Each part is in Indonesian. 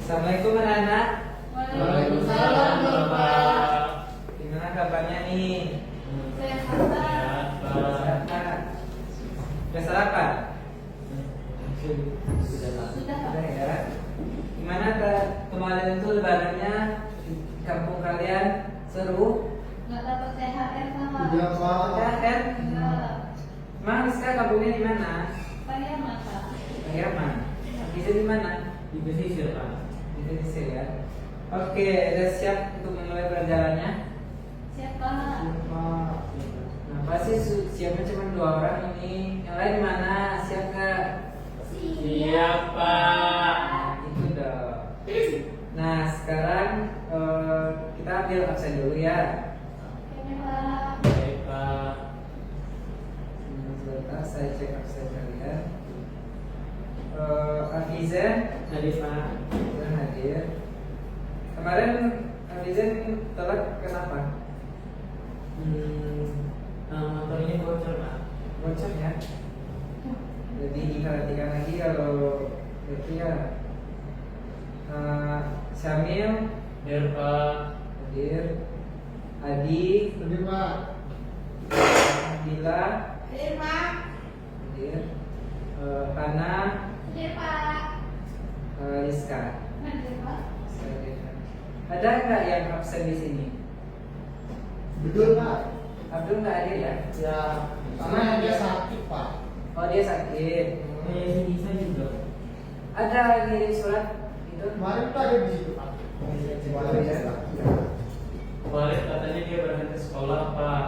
Assalamualaikum anak-anak. Waalaikumsalam Bapak. Gimana kabarnya nih? Sehat. Sehat. Udah sarapan? Sudah ya. Gimana kemarin itu lebarannya di kampung kalian? Seru? Nggak dapat THR Pak. Iya Pak. THR? Enggak. Emang Rizka kampungnya di mana? Pariaman Pak. Pariaman. Bisa di mana? Di pesisir Pak. Di Indonesia ya. Oke, udah siap untuk memulai perjalanannya? Siapa? Nah, pasti siapnya cuma 2 orang ini. Yang lain mana? Siap nggak? Siap Pak. Nah, itu dong. Nah, sekarang kita ambil absen dulu ya. Oke Pak. Baik Pak. Sebentar, saya cek absen kalian. Afizen Hadir Pak. sudah hadir. Kemarin Afizen telat kenapa? Motor ini bocor Pak. Bocor ya. Jadi diperhatikan lagi kalau itu ya. Syamil Hadir Pak. hadir, Adi, Hadir Pak. Bila Hadir Pak. hadir, Hana, Hadir Pak. Rizka. Hadir Pak. Ada nggak yang absen di sini? Betul Pak. Abdul nggak hadir ya? Ya, karena dia sakit Pak. Oh dia sakit. Si Nisa juga. Ada ngirim surat itu? Kemarin Pak ada di situ Pak. Oh, ya. Kemarin katanya dia berhenti sekolah Pak.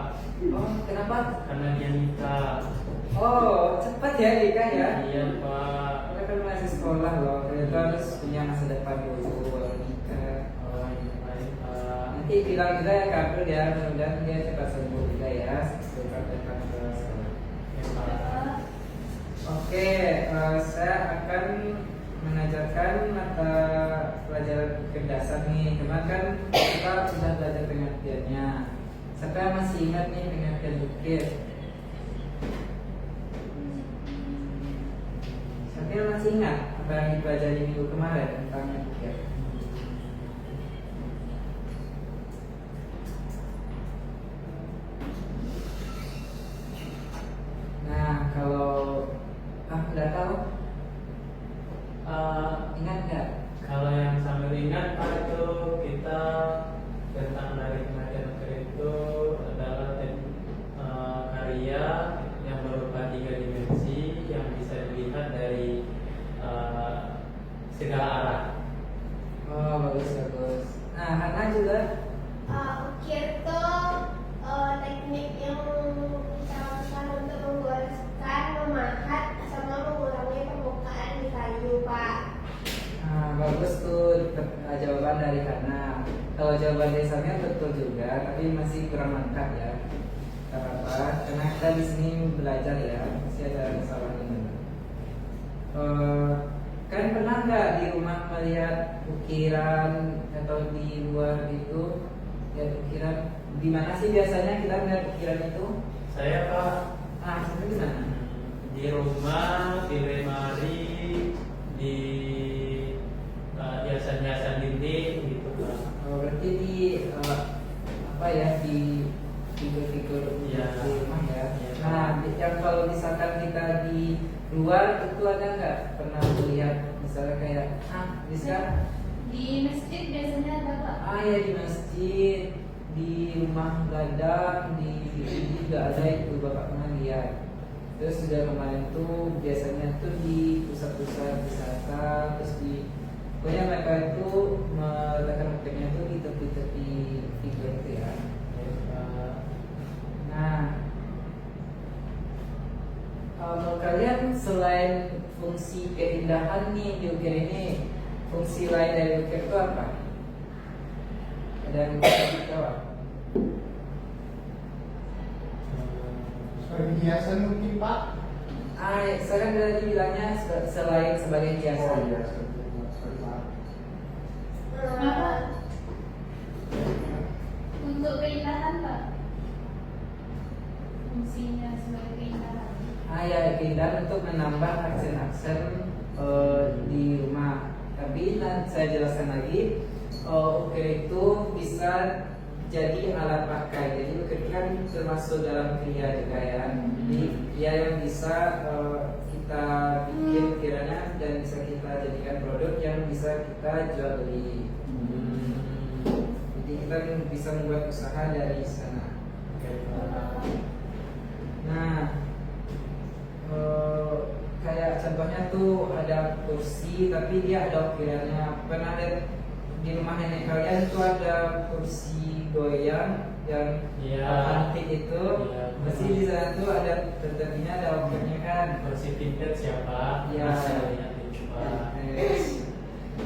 Oh kenapa? Karena dia nikah. Oh cepat ya nikah ya? Iya Pak. Kita kan masih sekolah loh. Kita harus punya masa depan dulu baru nikah. Oh iya baik Pak. Nanti bilang juga ya ke Abdul ya, mudah-mudahan dia cepat sembuh juga ya. Cepat datang ke sekolah. Ya Pak. Oke, saya akan mengajarkan mata pelajaran kecerdasan nih. Kemarin kan kita sudah belajar pengertiannya. Siapa masih ingat nih pengertian bukit? Siapa yang masih ingat apa yang dipelajari minggu kemarin tentang bukit? Nah, kalau udah tahu, ingat nggak? Kalau yang sambil ingat Pak itu kita tentang dari kematian itu adalah karya yang berupa 3 dimensi yang bisa dilihat dari segala arah. Oh, bagus bagus. Nah, Hana juga. Ukir itu teknik yang kita lakukan untuk menggoreskan, memahat, sama mengurangi permukaan di kayu, Pak. Nah, bagus tuh jawaban dari Hana. Kalau jawaban dari Samia betul juga, tapi masih kurang lengkap ya. Tidak apa-apa, karena kita di sini belajar ya, masih ada kesalahan. Kan pernah nggak di rumah melihat ukiran atau di luar itu lihat ukiran? Di mana sih biasanya kita melihat ukiran itu? Saya Pak Maksudnya di mana? di rumah, di lemari, di hiasan-hiasan dinding gitu Pak. Oh, berarti di apa ya, di figur-figur Iya. di rumah ya. Iya. Nah, yang kalau misalkan kita di luar itu ada nggak pernah melihat misalnya kayak bisa Di masjid biasanya ada Pak. ya di masjid, di rumah gadang, di juga ada itu bapak pernah lihat. Terus juga kemarin tuh biasanya tuh di pusat-pusat wisata, terus di pokoknya mereka itu meletakkan objeknya tuh di tepi-tepi figur itu ya. Nah, menurut kalian selain fungsi keindahan nih di ukir ini, fungsi lain dari ukir itu apa? Ada yang bisa jawab? Sebagai hiasan mungkin Pak. Saya kan tadi bilangnya selain sebagai hiasan. Oh iya, sorry Pak. Kenapa? Untuk keindahan Pak. Fungsinya sebagai keindahan. Ya keindahan untuk menambah aksen-aksen di rumah. Tapi saya jelaskan lagi. Ukir itu bisa jadi alat pakai. Jadi ukir itu kan termasuk dalam kria juga ya. Jadi dia yang bisa kita bikin ukirannya dan bisa kita jadikan produk yang bisa kita jual beli. Jadi kita bisa membuat usaha dari sana. Nah, kayak contohnya tuh ada kursi tapi dia ada ukirannya. Pernah lihat di rumah nenek kalian tuh ada kursi goyang yang antik itu? Pasti di sana tuh ada tentunya ada ukirnya kan. Kursi vintage siapa? Ya. Saya lihat coba.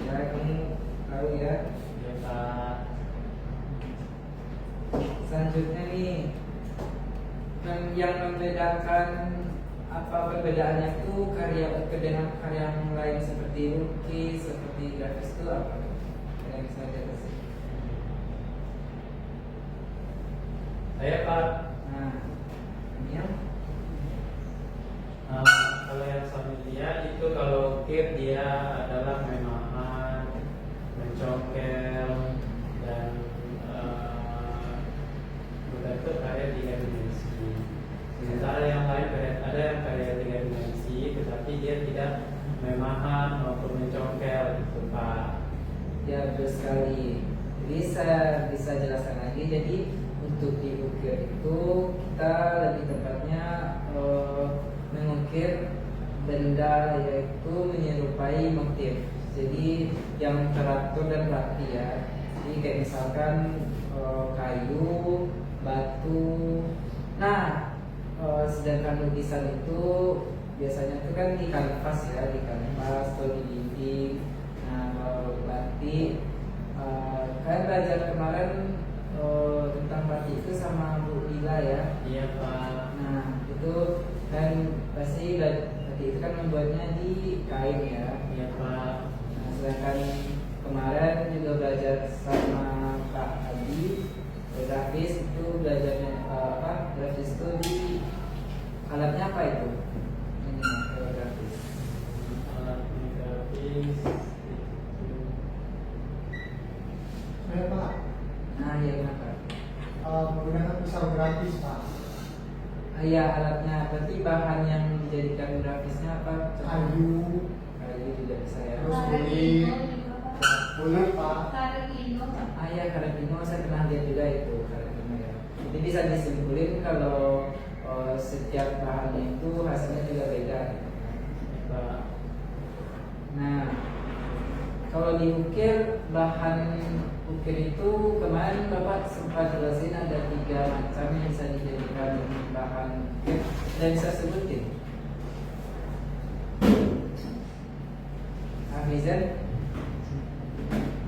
Ya kamu tahu ya. Ya Pak. Selanjutnya nih, yang membedakan apa perbedaannya tuh karya ukir dengan karya yang lain seperti lukis, seperti grafis itu apa? Yang bisa jelasin? Saya Pak. Nah, ini ya. Kalau yang saya lihat itu kalau ukir dia adalah memahat, mencongkel dan membentuk karya 3 dimensi. Sementara yang lain ada yang karya 3 dimensi, tetapi dia tidak memahat maupun mencongkel, gitu Pak. Ya betul sekali. Jadi saya bisa jelaskan lagi. Jadi untuk diukir itu kita lebih tepatnya mengukir benda yaitu menyerupai motif. Jadi yang teratur dan rapi ya. Jadi kayak misalkan kayu, batu. Nah, sedangkan lukisan itu biasanya itu kan di kanvas ya, di kanvas atau di dinding. Nah, kalau batik, kalian belajar kemarin tentang batik itu sama Bu Lila ya. Iya Pak. Nah, itu kan pasti batik itu kan membuatnya di kain ya. Iya Pak. Nah, sedangkan kemarin juga belajar sama Pak Adi, grafis itu belajarnya grafis itu di alatnya apa itu? Ini kalau grafis. Alat grafis itu. Saya Pak, Nah, iya kenapa? menggunakan pisau grafis Pak. Iya alatnya, berarti bahan yang dijadikan grafisnya apa? Kayu, Kayu tidak bisa ya. Terus Karet kulit. Ino juga, Pak. kulit Pak. Karet Ino, Pak. Iya karet Ino saya pernah lihat juga itu karet Ino ya. Jadi bisa disimpulin kalau setiap bahannya itu hasilnya juga beda. Gitu kan. Pak. Nah, kalau diukir bahan ukir itu kemarin Bapak sempat jelasin ada 3 macam yang bisa dijadikan bahan ukir dan bisa sebutin. Ahmizan?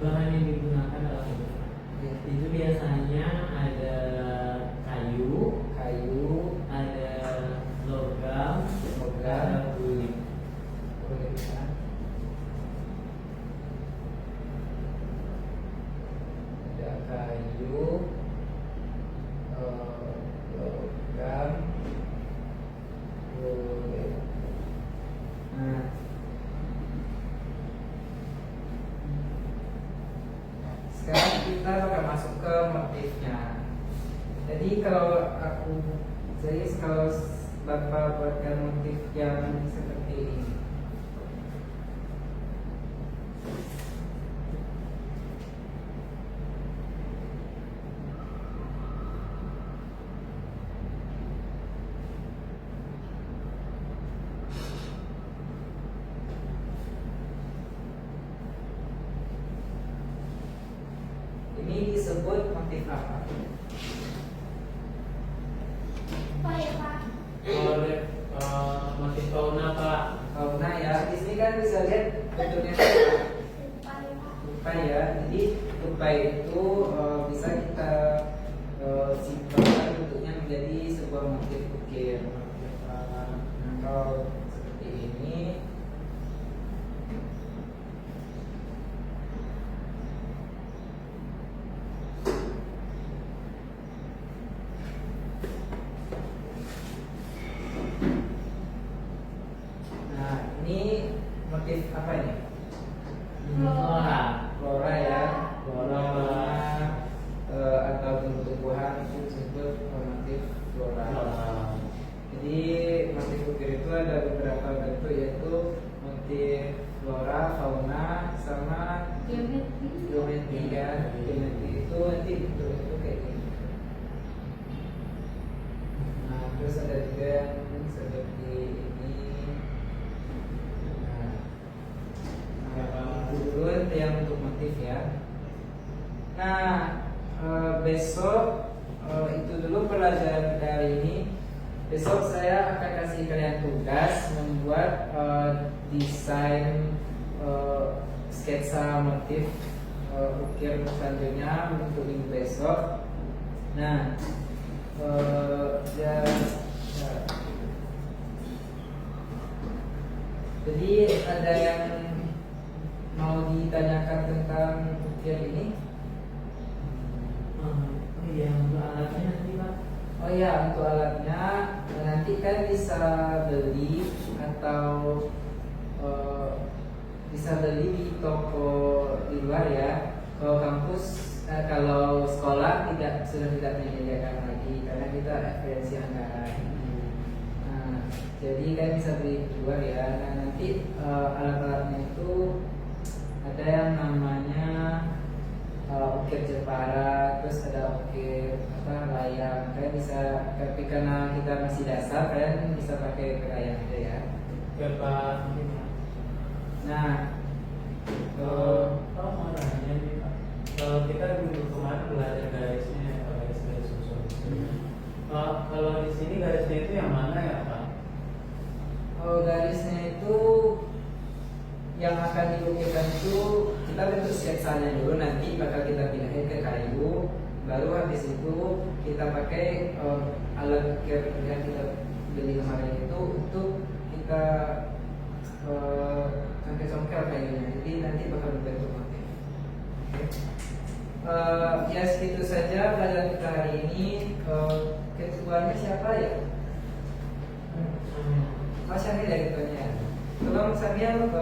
Bahan yang digunakan adalah itu biasanya ada kayu, ada logam, ada kulit. Ada kayu, logam, kulit. Nah, sekarang kita akan masuk ke motifnya. Jadi kalau kalau Bapak buatkan motif yang seperti ini. Ini disebut motif apa? Apa ya Pak? Motif fauna Pak. Fauna ya. Di sini kan bisa lihat bentuknya apa? Apa ya Pak? Tupai ya. Jadi tupai itu bisa kita simpulkan bentuknya menjadi sebuah motif ukir. Nah, kalau seperti ini. Nah, ini motif apa ini? Flora. Flora ya. Flora. Atau tumbuh-tumbuhan itu disebut motif flora. Jadi motif ukir itu ada beberapa bentuk, yaitu motif flora, fauna, sama geometri ya. Geometri itu nanti bentuk kayak gini. Nah, terus ada juga yang seperti ini. Nah, itu dulu yang untuk motif ya. Nah, besok itu dulu pelajaran kali ini. Besok saya akan kasih kalian tugas membuat desain sketsa motif ukir selanjutnya untuk minggu besok. Nah, jadi ada yang mau ditanyakan tentang ukir ini? Oh iya, untuk alatnya nanti Pak. Oh ya, untuk alatnya nanti kan bisa beli atau bisa beli di toko di luar ya. Kalau kampus, kalau sekolah sudah tidak menyediakan lagi karena kita referensi anggaran. Nah, jadi kan bisa beli di luar ya. Nah, nanti alat-alatnya itu ada yang namanya ukir Jepara, terus ada ukir layang. Kalian bisa, tapi karena kita masih dasar, kalian bisa pakai layang aja ya. Berapa? Nah, mau nanya nih Pak. Kalau kita dulu kemarin belajar garisnya, garis susun. Kalau di sini garisnya itu yang mana ya Pak? garisnya itu yang akan diukirkan itu kita bentuk sketsanya dulu, nanti bakal kita pindahin ke kayu, baru habis itu kita pakai alat ukir yang kita beli kemarin itu untuk kita congkel-congkel kayunya, jadi nanti bakal berbentuk motif. Ya segitu saja pelajaran kita hari ini. Ketuanya siapa ya? Mas Syamil ya ketuanya. Tolong Syamil